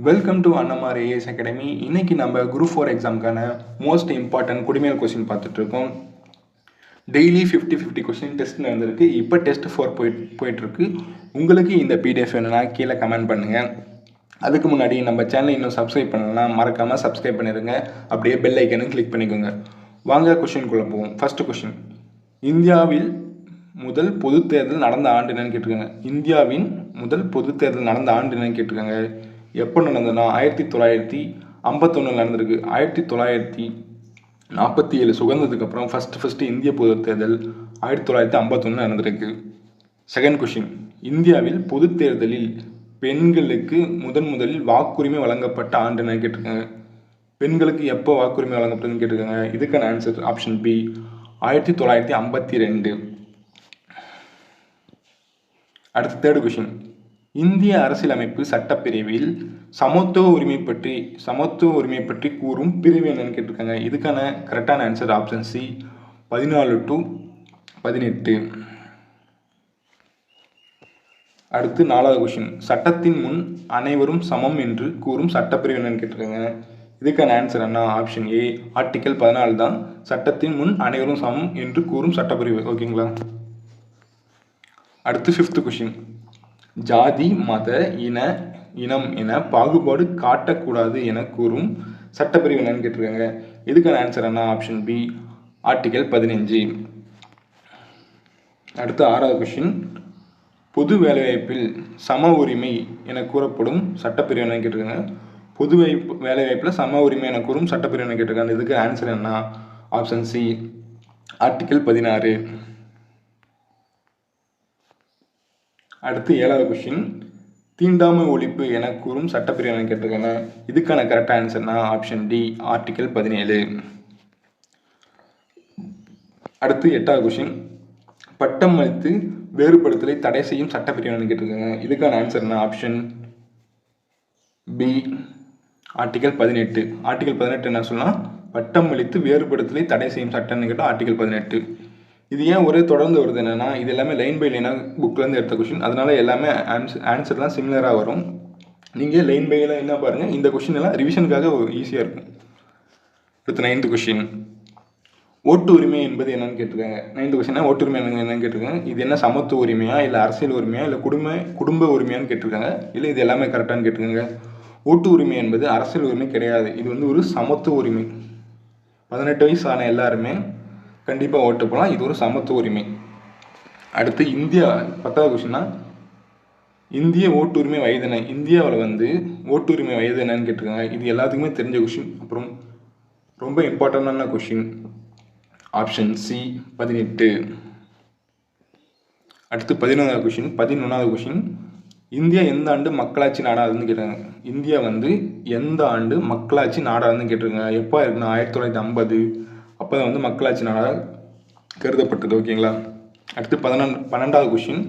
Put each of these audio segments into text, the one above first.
Welcome to Annamar as academy. இன்னைக்கு நம்ம group 4 எக்ஸாமுக்கான most important குடிமையல் question பார்த்துட்டு இருக்கோம். டெய்லி 50 கொஸ்டின் டெஸ்ட் நடந்திருக்கு. இப்போ டெஸ்ட் 4 போயிட்டுருக்கு. உங்களுக்கு இந்த பிடிஎஃப் வேணும்னா கீழே கமெண்ட் பண்ணுங்கள். அதுக்கு முன்னாடி நம்ம சேனலை இன்னும் சப்ஸ்கிரைப் பண்ணலாம், மறக்காமல் சப்ஸ்கிரைப் பண்ணிடுங்க. அப்படியே பெல் ஐக்கனும் கிளிக் பண்ணிக்கோங்க. வாங்க கொஸ்டின்குள்ளே போவோம். ஃபர்ஸ்ட் கொஸ்டின், இந்தியாவில் முதல் பொது தேர்தல் நடந்த ஆண்டு என்னன்னு கேட்டிருக்காங்க. இந்தியாவின் முதல் பொது தேர்தல் நடந்த ஆண்டு என்னன்னு கேட்டிருக்காங்க. எப்போ நடந்ததுன்னா 1951 நடந்திருக்கு. 1947 சுதந்திரத்துக்கு அப்புறம் ஃபஸ்ட்டு இந்திய பொது தேர்தல் 1951 நடந்திருக்கு. செகண்ட் கொஸ்டின், இந்தியாவில் பொது தேர்தலில் பெண்களுக்கு முதலில் வாக்குரிமை வழங்கப்பட்ட ஆண்டு என்ன கேட்டிருக்காங்க. பெண்களுக்கு எப்போ வாக்குரிமை வழங்கப்பட்டதுன்னு கேட்டிருக்காங்க. இதுக்கான ஆன்சர் ஆப்ஷன் பி, 1952. அடுத்த தேர்ட் கொஸ்டின், இந்திய அரசியலமைப்பு சட்டப்பிரிவில் சமத்துவ உரிமை பற்றி கூறும் பிரிவு என்னன்னு கேட்டிருக்காங்க. இதுக்கான கரெக்டான ஆன்சர் ஆப்ஷன் சி, 14 to 18. அடுத்து நாலாவது கொஸ்டின், சட்டத்தின் முன் அனைவரும் சமம் என்று கூறும் சட்டப்பிரிவு என்னன்னு கேட்டிருக்காங்க. இதுக்கான ஆன்சர் என்ன? ஆப்ஷன் ஏ, ஆர்டிகல் 14 தான் சட்டத்தின் முன் அனைவரும் சமம் என்று கூறும் சட்டப்பிரிவு. ஓகேங்களா. அடுத்து ஃபிஃப்த் கொஸ்டின், ஜாதி மத இனம் என பாகுபாடு காட்டக்கூடாது என கூறும் சட்டப்பிரிவு என்னன்னு கேட்டிருக்காங்க. இதுக்கான ஆன்சர் என்ன? Option B, article 15. அடுத்து ஆறாவது கொஸ்டின், பொது வேலைவாய்ப்பில் சம உரிமை என கூறப்படும் சட்டப்பிரிவு என்னன்னு கேட்டிருக்காங்க. பொது வேலைவாய்ப்பில் சம உரிமை என கூறும் சட்டப்பிரிவு என்ன கேட்டிருக்காங்க. இதுக்கு ஆன்சர் என்ன? Option C, article 16. அடுத்து ஏழாவது கொஸ்டின், தீண்டாமை ஒழிப்பு என கூறும் சட்டப்பிரிவு என்னன்னு கேட்டிருக்காங்க. இதுக்கான கரெக்ட் ஆன்சர்னா ஆப்ஷன் டி, ஆர்டிகல் 17. அடுத்து எட்டாவது கொஸ்டின், பட்டம் அளித்து வேறுபடுத்தலை தடை செய்யும் சட்டப்பிரிவு என்னன்னு கேட்டிருக்காங்க. இதுக்கான ஆன்சர்னா ஆப்ஷன் பி, ஆர்டிகல் 18. ஆர்டிகல் 18 என்ன சொல்லலாம்? பட்டம் அளித்து வேறுபடுத்தலை தடை செய்யும் சட்டம்னு கேட்டால் ஆர்டிகல் 18. இது ஏன் ஒரே தொடர்ந்து வருது என்னன்னா, இது எல்லாமே லைன் பை லைனாக புக்லேருந்து எடுத்த கொஸ்டின், அதனால எல்லாமே ஆன்சர்லாம் சிமிலராக வரும். நீங்கள் லைன் பை லைன் என்ன பாருங்கள், இந்த கொஸ்டின் எல்லாம் ரிவிஷனுக்காக ஈஸியாக இருக்கும். அடுத்து 9th கொஸ்டின், ஓட்டு உரிமை என்பது என்னன்னு கேட்டிருக்காங்க. 9th கொஸ்டின், ஓட்டு உரிமை என்னன்னு கேட்டிருக்காங்க. இது என்ன சமத்துவ உரிமையா, இல்லை அரசியல் உரிமையா, இல்லை குடும்ப உரிமையான்னு கேட்டிருக்காங்க. இல்லை இது எல்லாமே கரெக்டானு கேட்டிருக்காங்க. ஓட்டு உரிமை என்பது அரசியல் உரிமை கிடையாது. இது வந்து ஒரு சமத்துவ உரிமை. 18 வயசு ஆன எல்லாருமே கண்டிப்பாக ஓட்டு போகலாம். இது ஒரு சமத்துவ உரிமை. அடுத்து இந்தியா 10வது கொஸ்டின்னா, இந்திய ஓட்டுரிமை வயது என்ன? இந்தியாவில் வந்து ஓட்டுரிமை வயது என்னன்னு கேட்டிருக்காங்க. இது எல்லாத்துக்குமே தெரிஞ்ச கொஸ்டின். அப்புறம் ரொம்ப இம்பார்ட்டண்டான கொஸ்டின், ஆப்ஷன் சி, 18. அடுத்து 11வது கொஸ்டின், இந்தியா எந்த ஆண்டு மக்களாட்சி நாடாதுன்னு கேட்டாங்க. இந்தியா வந்து எந்த ஆண்டு மக்களாட்சி நாடாதுன்னு கேட்டிருக்காங்க. எப்போ இருக்குன்னா 1950. அப்போ தான் வந்து மக்களாட்சி நாடாக கருதப்பட்டது. ஓகேங்களா. அடுத்து 12வது கொஸ்டின்,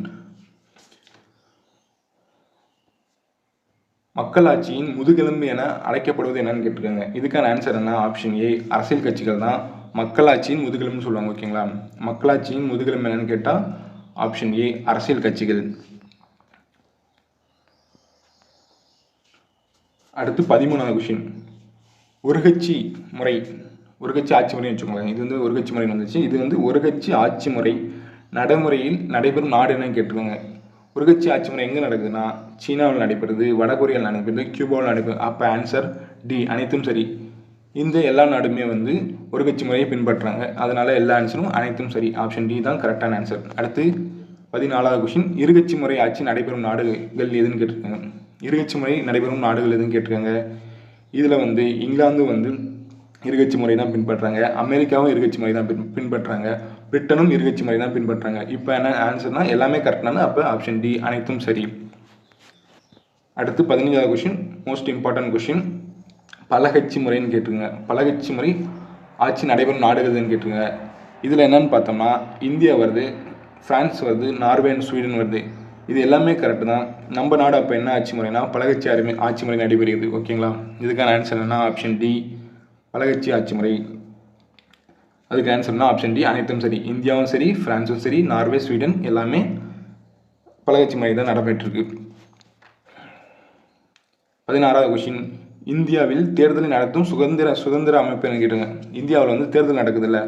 மக்களாட்சியின் முதுகெலும்பு என அழைக்கப்படுவது என்னன்னு கேட்டிருக்காங்க. இதுக்கான ஆன்சர் என்ன? ஆப்ஷன் ஏ, அரசியல் கட்சிகள் தான் மக்களாட்சியின் முதுகெலும்புன்னு சொல்லுவாங்க. ஓகேங்களா. மக்களாட்சியின் முதுகெலும்பு என்னன்னு கேட்டால் ஆப்ஷன் ஏ, அரசியல் கட்சிகள். அடுத்து 13வது கொஸ்டின், ஒரு கட்சி ஆட்சி முறைன்னு வச்சுக்கோங்க. இது வந்து ஒரு கட்சி முறை வந்துச்சு. இது வந்து ஒரு கட்சி ஆட்சி முறை நடைமுறையில் நடைபெறும் நாடு என்னன்னு கேட்டிருக்காங்க. ஒரு கட்சி ஆட்சி முறை எங்கே நடக்குதுன்னா, சீனாவில் நடைபெறுது, வடகொரியாவில் நடைபெறுது, கியூபாவில் நடைபெறுது. அப்போ ஆன்சர் டி, அனைத்தும் சரி. இந்த எல்லா நாடுமே வந்து ஒரு கட்சி முறையை பின்பற்றுறாங்க. அதனால எல்லா ஆன்சரும் அனைத்தும் சரி. ஆப்ஷன் டி தான் கரெக்டான ஆன்சர். அடுத்து 14வது கொஸ்டின், இருகட்சி முறை ஆட்சி நடைபெறும் நாடுகள் எதுன்னு கேட்டிருக்காங்க. இருகட்சி முறை நடைபெறும் நாடுகள் எதுன்னு கேட்டிருக்காங்க. இதில் வந்து இங்கிலாந்து வந்து இருகட்சி முறை தான் பின்பற்றுறாங்க, அமெரிக்காவும் இருகட்சி முறை தான் பின்பற்றுறாங்க, பிரிட்டனும் இருகட்சி முறை தான் பின்பற்றுறாங்க. இப்போ என்ன ஆன்சர்னா எல்லாமே கரெக்டான, அப்போ ஆப்ஷன் டி, அனைத்தும் சரி. அடுத்து 15வது கொஸ்டின், மோஸ்ட் இம்பார்ட்டன்ட் கொஸ்டின், பலகட்சி முறைன்னு கேட்டிருக்காங்க. பலகட்சி முறை ஆட்சி நடைபெறும் நாடுகள்னு கேட்டிருக்காங்க. இதில் என்னன்னு பார்த்தோம்னா, இந்தியா வருது, ஃப்ரான்ஸ் வருது, நார்வே அண்ட் ஸ்வீடன் வருது. இது எல்லாமே கரெக்டு தான். நம்ம நாடு அப்போ என்ன ஆட்சி முறைனா பலகட்சி ஆட்சி முறை நடைபெறுகிறது. ஓகேங்களா. இதுக்கான ஆன்சர் என்ன? ஆப்ஷன் டி, பலகட்சி ஆட்சி முறை. அதுக்கு ஆன்சர்னா ஆப்ஷன் டி, அனைத்தும் சரி. இந்தியாவும் சரி, ஃப்ரான்ஸும் சரி, நார்வே, ஸ்வீடன் எல்லாமே பலகட்சி முறை தான் நடைபெற்றிருக்கு. 16வது கொஷின், இந்தியாவில் தேர்தலை நடத்தும் சுதந்திர அமைப்பு என்ன கேட்டுங்க. இந்தியாவில் வந்து தேர்தல் நடக்குதுல்ல,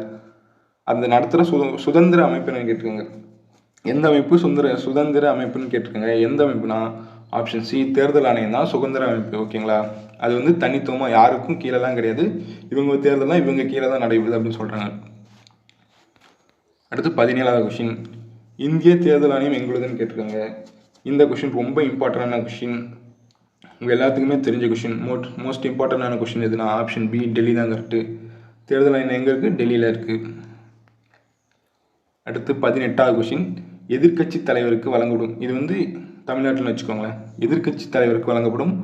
அந்த நடத்துகிற சுதந்திர அமைப்பு என்ன கேட்டுருங்க. எந்த அமைப்பு சுதந்திர அமைப்புன்னு கேட்டிருக்காங்க. எந்த அமைப்புனா ஆப்ஷன் சி, தேர்தல் ஆணையம் தான் சுதந்திர அமைப்பு. ஓகேங்களா, அது வந்து தனித்துவமாக யாருக்கும் கீழெல்லாம் கிடையாது. இவங்க தேர்தல் தான் இவங்க கீழே தான் நடைபெறுது அப்படின்னு சொல்கிறாங்க. அடுத்து 17வது கொஷின், இந்திய தேர்தல் ஆணையம் எங்குள்ளதுன்னு கேட்டிருக்காங்க. இந்த கொஷின் ரொம்ப இம்பார்ட்டண்டான கொஷின், உங்கள் எல்லாத்துக்குமே தெரிஞ்ச கொஷின். மோஸ்ட் இம்பார்ட்டண்டான கொஷின் எதுனா ஆப்ஷன் பி, டெல்லி தான் கரெக்டு. தேர்தல் ஆணையம் எங்கே இருக்குது? டெல்லியில் இருக்குது. அடுத்து 18வது கொஷின், எதிர்க்கட்சி தலைவருக்கு வழங்கப்படும், இது வந்து தமிழ்நாட்டில் வச்சுக்கோங்களேன், எதிர்க்கட்சி தலைவருக்கு வழங்கப்படும்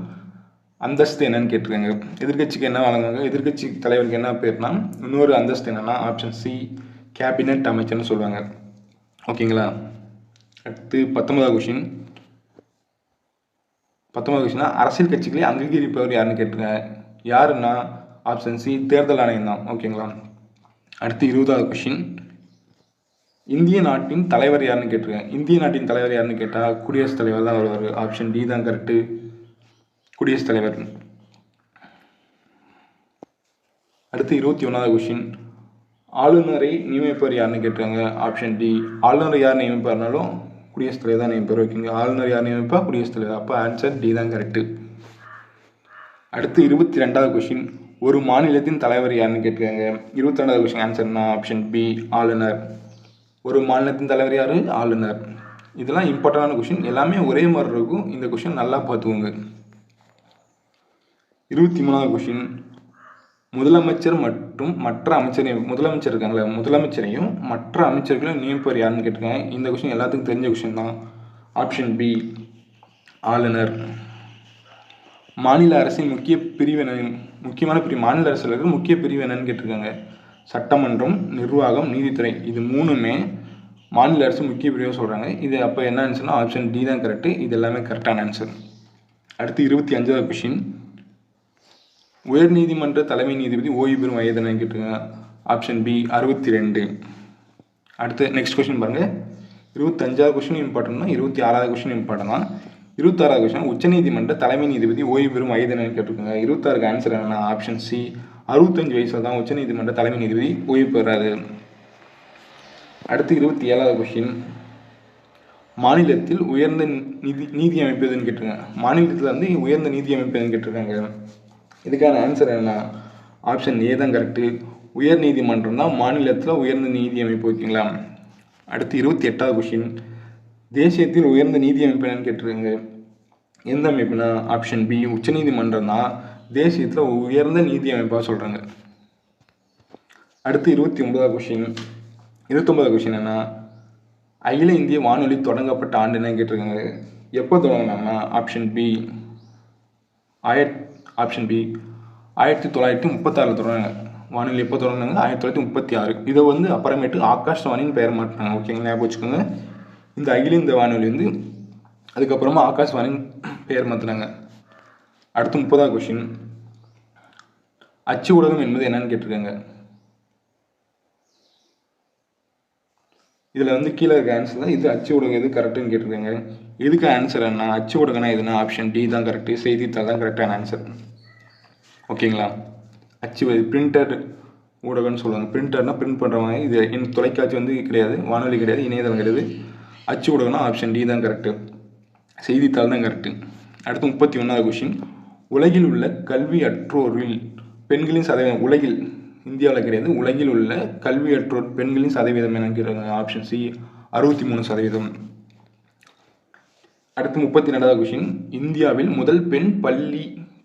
அந்தஸ்து என்னன்னு கேட்டிருக்காங்க. எதிர்க்கட்சிக்கு என்ன வழங்குவாங்க, எதிர்க்கட்சி தலைவருக்கு என்ன பேர்னா இன்னொரு அந்தஸ்து என்னன்னா ஆப்ஷன் சி, கேபினட் அமைச்சர்னு சொல்லுவாங்க. ஓகேங்களா. அடுத்து 19வது கொஷின், அரசியல் கட்சிகளை அங்கீகரிப்பவர் யாருன்னு கேட்டிருக்காங்க. யாருன்னா ஆப்ஷன் சி, தேர்தல் ஆணையம் தான். ஓகேங்களா. அடுத்து 20வது கொஷின், இந்திய நாட்டின் தலைவர் யாருன்னு கேட்டிருக்காங்க. இந்திய நாட்டின் தலைவர் யாருன்னு கேட்டால் குடியரசுத் தலைவர் தான் வருவார். ஆப்ஷன் டி தான் கரெக்டு, குடியரசுத் தலைவர். அடுத்து 21வது கொஷின், ஆளுநரை நியமிப்பவர் யாருன்னு கேட்டிருக்காங்க. ஆப்ஷன் டி, ஆளுநர் யார் நியமிப்பார்னாலும் குடியரசுத் தலைவர் தான் நியமிப்பார். ஓகேங்க, ஆளுநர் யார் நியமிப்பா? குடியரசுத் தலைவர். அப்போ ஆன்சர் டி தான் கரெக்டு. அடுத்து 22வது கொஷின், ஒரு மாநிலத்தின் தலைவர் யாருன்னு கேட்டிருக்காங்க. 22வது கொஷின் ஆன்சர்னா ஆப்ஷன் பி, ஆளுநர். ஒரு மாநிலத்தின் தலைவர் யார்? ஆளுநர். இதெல்லாம் இம்பார்ட்டண்டான கொஷின், எல்லாமே ஒரே மாதிரி இருக்கும். இந்த கொஷின் நல்லா பார்த்துக்கோங்க. 23வது கொஷின், முதலமைச்சர் மற்றும் மற்ற அமைச்சரையும், முதலமைச்சர் இருக்காங்களே, முதலமைச்சரையும் மற்ற அமைச்சர்களையும் நியமிப்பவர் யாருன்னு கேட்டிருக்காங்க. இந்த கொஷின் எல்லாத்துக்கும் தெரிஞ்ச கொஷின் தான். ஆப்ஷன் பி, ஆளுநர். மாநில அரசின் முக்கியமான பிரிவு, மாநில அரசில் இருக்கிற முக்கிய பிரிவு என்னன்னு கேட்டிருக்காங்க. சட்டமன்றம், நிர்வாகம், நீதித்துறை, இது மூணுமே மாநில அரசு முக்கிய பிரிவாக சொல்கிறாங்க. இது அப்போ என்ன ஆன்சர்னா ஆப்ஷன் டி தான் கரெக்டு. இது எல்லாமே கரெக்டான ஆன்சர். அடுத்து 25வது கொஷின், உயர்நீதிமன்ற தலைமை நீதிபதி ஓய்வு பெறும் வயது என்னன்னு கேட்டிருக்காங்க. Option B, 62. அடுத்து நெக்ஸ்ட் கொஷின் பாருங்கள். 25வது கொஷின் இம்பார்ட்டன்ட்னா 26வது கொஷின் இம்பார்ட்டன் தான். 26வது கொஷின், உச்சநீதிமன்ற தலைமை நீதிபதி ஓய்வு பெறும் வயது என்னன்னு கேட்டிருக்காங்க. 26க்கு ஆன்சர் என்னன்னா ஆப்ஷன் சி, 65 வயசில் தான் உச்சநீதிமன்ற தலைமை நீதிபதி ஓய்வு பெறாரு. அடுத்து 27வது கொஷின், மாநிலத்தில் உயர்ந்த நீதி அமைப்பு எதுன்னு கேட்டிருக்காங்க. மாநிலத்தில் வந்து உயர்ந்த நீதி அமைப்பு எதுன்னு கேட்டிருக்காங்க. இதுக்கான ஆன்சர் என்ன? ஆப்ஷன் ஏ தான் கரெக்டு. உயர் நீதிமன்றம் தான் மாநிலத்தில் உயர்ந்த நீதி அமைப்பு. ஓகேங்களா. அடுத்து 28வது கொஷின், தேசியத்தில் உயர்ந்த நீதி அமைப்பு என்னன்னு கேட்டிருக்காங்க. எந்த அமைப்புனா ஆப்ஷன் பி, உச்சநீதிமன்றம் தான் தேசியத்தில் உயர்ந்த நீதி அமைப்பாக சொல்கிறாங்க. அடுத்து 29வது கொஷின், 29வது கொஷின் என்ன, அகில இந்திய வானொலி தொடங்கப்பட்ட ஆண்டு என்ன கேட்டிருக்காங்க. எப்போ தொடங்கினாங்கன்னா ஆப்ஷன் பி, 1936 தொடங்கினாங்க. வானொலி எப்போ தொடங்கினாங்க? 1936. இதை வந்து அப்புறமேட்டு ஆகாஷ்வாணின்னு பெயர் மாற்றினாங்க. ஓகேங்களா, ஞாபகம் வச்சுக்கோங்க. இந்த அகில இந்திய வானொலி வந்து அதுக்கப்புறமா ஆகாஷ்வாணின்னு பெயர் மாற்றினாங்க. அடுத்து 30வது கொஷின், அச்சு ஊடகம் என்பது என்னன்னு கேட்டிருக்காங்க. இதில் வந்து கீழே இருக்க ஆன்சர் தான் இது. அச்சு ஊடகம் எது கரெக்டுன்னு கேட்டிருக்காங்க. இதுக்கு ஆன்சர் என்ன? அச்சு ஊடகம்னா எதுனா ஆப்ஷன் டி தான் கரெக்டு. செய்தித்தாள் தான் கரெக்டான ஆன்சர். ஓகேங்களா. அச்சு பிரிண்டட் ஊடகம்னு சொல்லுவாங்க. பிரிண்டர்னா பிரிண்ட் பண்ணுற மாதிரி. இது தொலைக்காட்சி வந்து கிடையாது, வானொலி கிடையாது, இணையதளம் கிடையாது. அச்சு ஊடகம்னா ஆப்ஷன் டி தான் கரெக்டு. செய்தித்தாள் தான் கரெக்டு. அடுத்து 31வது கொஷின், உலகில் உள்ள கல்வியற்றோரில் பெண்களின் சதவீதம், உலகில், இந்தியாவில் கிடையாது, உலகில் உள்ள கல்வியற்றோர் பெண்களின் சதவீதம் என்னன்னு கேட்குறாங்க. Option C, 63%. அடுத்து 32வது கொஷின், இந்தியாவில் முதல்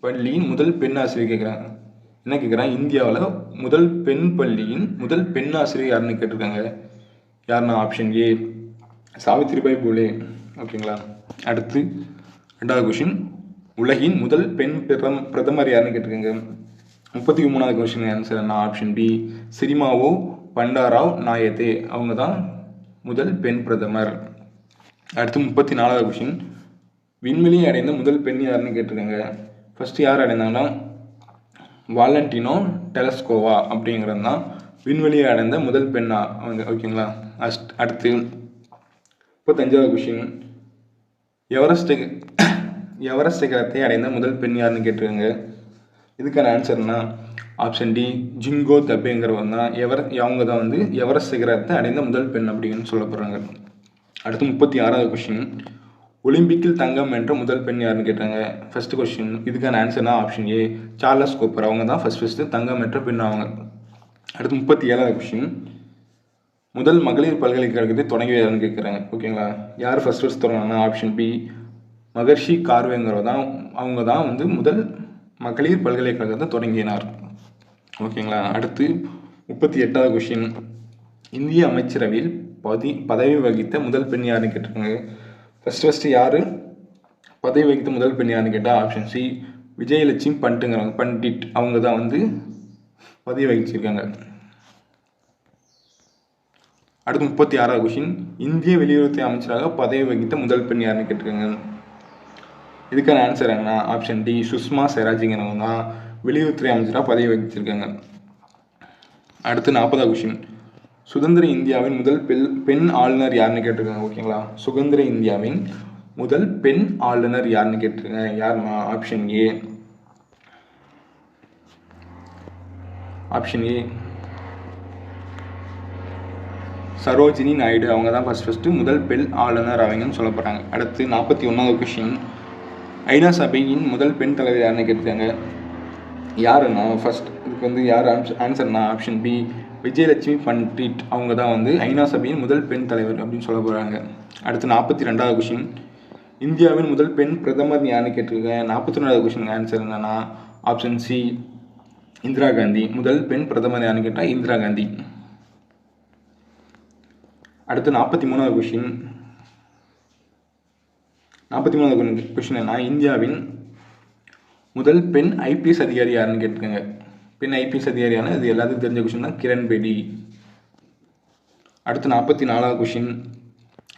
பள்ளியின் முதல் பெண் ஆசிரியர் கேட்குறாங்க. என்ன கேட்குறாங்க? இந்தியாவில் முதல் பள்ளியின் முதல் பெண் ஆசிரியர் யாருன்னு கேட்டிருக்காங்க. யாருன்னா ஆப்ஷன் ஏ, சாவித்ரிபாய் பூலே. ஓகேங்களா. அடுத்து 2வது கொஷின், உலகின் முதல் பெண் பிரதமர் யாருன்னு கேட்டிருக்காங்க. 33வது கொஷின் ஆன்சர் என்ன? Option B, Sirimavo Bandaranaike. அவங்க தான் முதல் பெண் பிரதமர். அடுத்து 34வது கொஷின், விண்வெளியை அடைந்த முதல் பெண் யாருன்னு கேட்டிருக்காங்க. ஃபஸ்ட்டு யார் அடைந்தாங்கன்னா வாலண்டினோ டெலஸ்கோவா அப்படிங்கிறது தான் விண்வெளியை அடைந்த முதல் பெண்ணா அவங்க. ஓகேங்களா. அடுத்து 35வது கொஷின், எவரெஸ்ட் சிகரத்தை அடைந்த முதல் பெண் யாருன்னு கேட்டிருக்காங்க. இதுக்கான ஆன்சர்னா ஆப்ஷன் டி ஜிங்கோ தபேங்கிறவங்க தான் அவங்க தான் வந்து எவரெஸ்ட் சிகரத்தை அடைந்த முதல் பெண் அப்படின்னு சொல்ல போகிறாங்க. அடுத்து 36வது கொஸ்டின், ஒலிம்பிக்கில் தங்கம் வென்ற முதல் பெண் யாருன்னு கேட்டாங்க. ஃபர்ஸ்ட் கொஸ்டின் இதுக்கான ஆன்சர்னா ஆப்ஷன் ஏ சார்லஸ் கோப்பர், அவங்க தான் ஃபர்ஸ்ட் தங்கம் வென்ற பெண் அவங்க. அடுத்து 37வது கொஸ்டின், முதல் மகளிர் பல்கலைக்கழகத்தை தொடங்கியவர்னு கேட்குறாங்க. ஓகேங்களா, யார் ஃபர்ஸ்ட் தொடங்கினா ஆப்ஷன் பி மகர்ஷி கார்வேங்கிறவங்க தான், அவங்க தான் வந்து முதல் மகளிர் பல்கலைக்கழகத்தை தொடங்கினார். ஓகேங்களா. அடுத்து 38வது கொஸ்டின், இந்திய அமைச்சரவையில் பதவி வகித்த முதல் பெண் யாருன்னு கேட்டிருக்காங்க. ஃபர்ஸ்ட் யார் பதவி வகித்த முதல் பெண் யாருன்னு கேட்டால் ஆப்ஷன் சி விஜயலட்சுமி பண்டிட், அவங்க தான் வந்து பதவி வகிச்சிருக்காங்க. அடுத்து 36வது கொஸ்டின், இந்திய வெளியுறவுத்துறை அமைச்சராக பதவி வகித்த முதல் பெண் யாருன்னு கேட்டிருக்காங்க. இதுக்கான ஆன்சர் என்ன, ஆப்ஷன் டி சுஷ்மா ஸ்வராஜ்ங்கிறவங்க தான் வெளியுறவுத்துறை அமைச்சராக பதவி வகிச்சிருக்காங்க. அடுத்து 40வது கொஸ்டின், சுதந்திர இந்தியாவின் முதல் பெண் ஆளுநர் யாருன்னு கேட்டிருக்காங்க. ஓகேங்களா, சுதந்திர இந்தியாவின் முதல் பெண் ஆளுநர் யாருன்னு கேட்டிருக்காங்க. யாருன்னா ஆப்ஷன் ஏ சரோஜினி நாயுடு, அவங்க தான் ஃபர்ஸ்ட் முதல் பெண் ஆளுநர் அவங்கன்னு சொல்ல போகிறாங்க. அடுத்து 41வது கொஸ்டின், ஐநா சபையின் முதல் பெண் தலைவர் யாருன்னு கேட்டிருக்காங்க. யாருன்னா ஃபர்ஸ்ட் இதுக்கு வந்து யார் ஆன்சர்னா ஆப்ஷன் பி விஜயலட்சுமி பண்டிட், அவங்க தான் வந்து ஐநா சபையின் முதல் பெண் தலைவர் அப்படின்னு சொல்ல போகிறாங்க. அடுத்து 42வது கொஸ்டின், இந்தியாவின் முதல் பெண் பிரதமர் யாருன்னு கேட்டிருக்காங்க. 42வது கொஸ்டின் ஆன்சர் என்னன்னா ஆப்ஷன் சி இந்திரா காந்தி, முதல் பெண் பிரதமர் யாருன்னு கேட்டால் இந்திரா காந்தி. அடுத்து 43வது கொஸ்டின், 43வது கொஸ்டின் என்ன, இந்தியாவின் முதல் பெண் ஐபிஎஸ் அதிகாரி யாருன்னு கேட்டிருக்காங்க. பெண் ஐபிஎஸ் அதிகாரியான இது எல்லாத்துக்கும் தெரிஞ்ச கொஸ்டின் தான் கிரண் பேடி. அடுத்து 44வது கொஸ்டின்,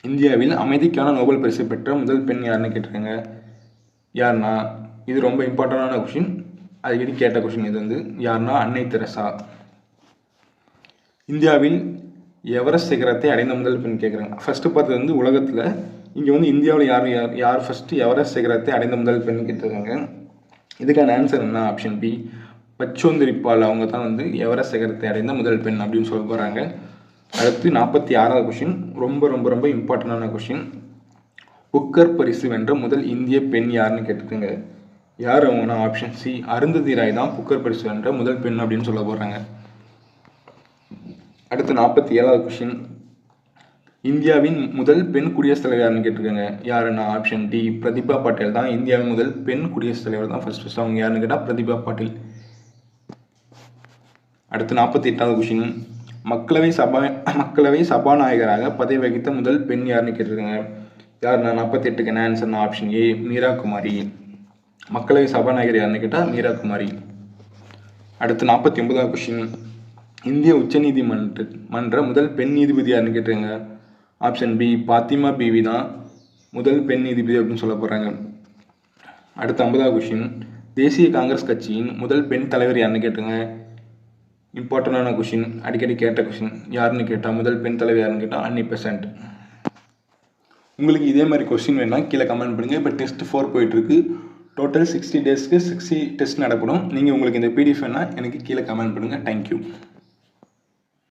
இந்தியாவில் அமைதிக்கான நோபல் பரிசு பெற்ற முதல் பெண் யாருன்னு கேட்டிருக்காங்க. யாருன்னா இது ரொம்ப இம்பார்ட்டண்டான கொஸ்டின், அடிக்கடி கேட்ட கொஸ்டின் இது வந்து யாருன்னா அன்னை தெரசா. இந்தியாவில் எவரெஸ்ட் சிகரத்தை அடைந்த முதல் பெண் கேட்குறாங்க. ஃபர்ஸ்ட் பார்த்தது வந்து உலகத்தில், இங்கே வந்து இந்தியாவில் யார் ஃபர்ஸ்ட் எவரெஸ்ட் சிகரத்தை அடைந்த முதல் பெண் கேட்டிருக்காங்க. இதுக்கான ஆன்சர் என்ன, ஆப்ஷன் பி பச்சோந்திரி பால், அவங்க தான் வந்து எவரெஸ்ட் சிகரத்தை அடைந்த முதல் பெண் அப்படின்னு சொல்ல போகிறாங்க. அடுத்து 46வது கொஸ்டின், ரொம்ப ரொம்ப ரொம்ப இம்பார்ட்டண்டான கொஸ்டின், புக்கர் பரிசு வென்ற முதல் இந்திய பெண் யாருன்னு கேட்டிருக்காங்க. யார் அவங்கன்னா ஆப்ஷன் சி அருந்ததி ராய் தான் புக்கர் பரிசு வென்ற முதல் பெண் அப்படின்னு சொல்ல போகிறாங்க. அடுத்து 47வது கொஸ்டின், இந்தியாவின் முதல் பெண் குடியரசுத் தலைவர் யாருன்னு கேட்டிருக்காங்க. யாருன்னா ஆப்ஷன் டி பிரதிபா பாட்டீல் தான் இந்தியாவின் முதல் பெண் குடியரசுத் தலைவர் தான் ஃபர்ஸ்ட் அவங்க யாருன்னு கேட்டால் பிரதிபா பாட்டீல். அடுத்து 48வது கொஸ்டின், மக்களவை சபாநாயகராக பதவி வகித்த முதல் பெண் யாருன்னு கேட்டிருக்காங்க. யாருன்னா 48க்கு ஆன்சர்னா ஆப்ஷன் ஏ மீரா குமாரி, மக்களவை சபாநாயகர் யாருன்னு கேட்டால் மீரா குமாரி. அடுத்து 49வது கொஸ்டின், இந்திய உச்சநீதிமன்ற முதல் பெண் நீதிபதி யாருன்னு கேட்டிருக்காங்க. ஆப்ஷன் பி பாத்திமா பிவி தான் முதல் பெண் நீதிபதி அப்படின்னு சொல்ல போகிறாங்க. அடுத்து 50வது கொஸ்டின், தேசிய காங்கிரஸ் கட்சியின் முதல் பெண் தலைவர் யாருன்னு கேட்டுங்க. இம்பார்ட்டண்டான கொஸ்டின், அடிக்கடி கேட்ட கொஸ்டின், யாருன்னு கேட்டால் முதல் பெண் தலைவர் யாருன்னு கேட்டால் அன்னி பெசன்ட். உங்களுக்கு இதே மாதிரி கொஸ்டின் வேணும்னா கீழே கமெண்ட் பண்ணுங்கள். இப்போ டெஸ்ட் 4 போயிட்டுருக்கு. டோட்டல் 60 டேஸ்க்கு 60 டெஸ்ட் நடக்கணும். நீங்கள் உங்களுக்கு இந்த பிடிஎஃப் வேணால் எனக்கு கீழே கமெண்ட் பண்ணுங்கள். தேங்க்யூ.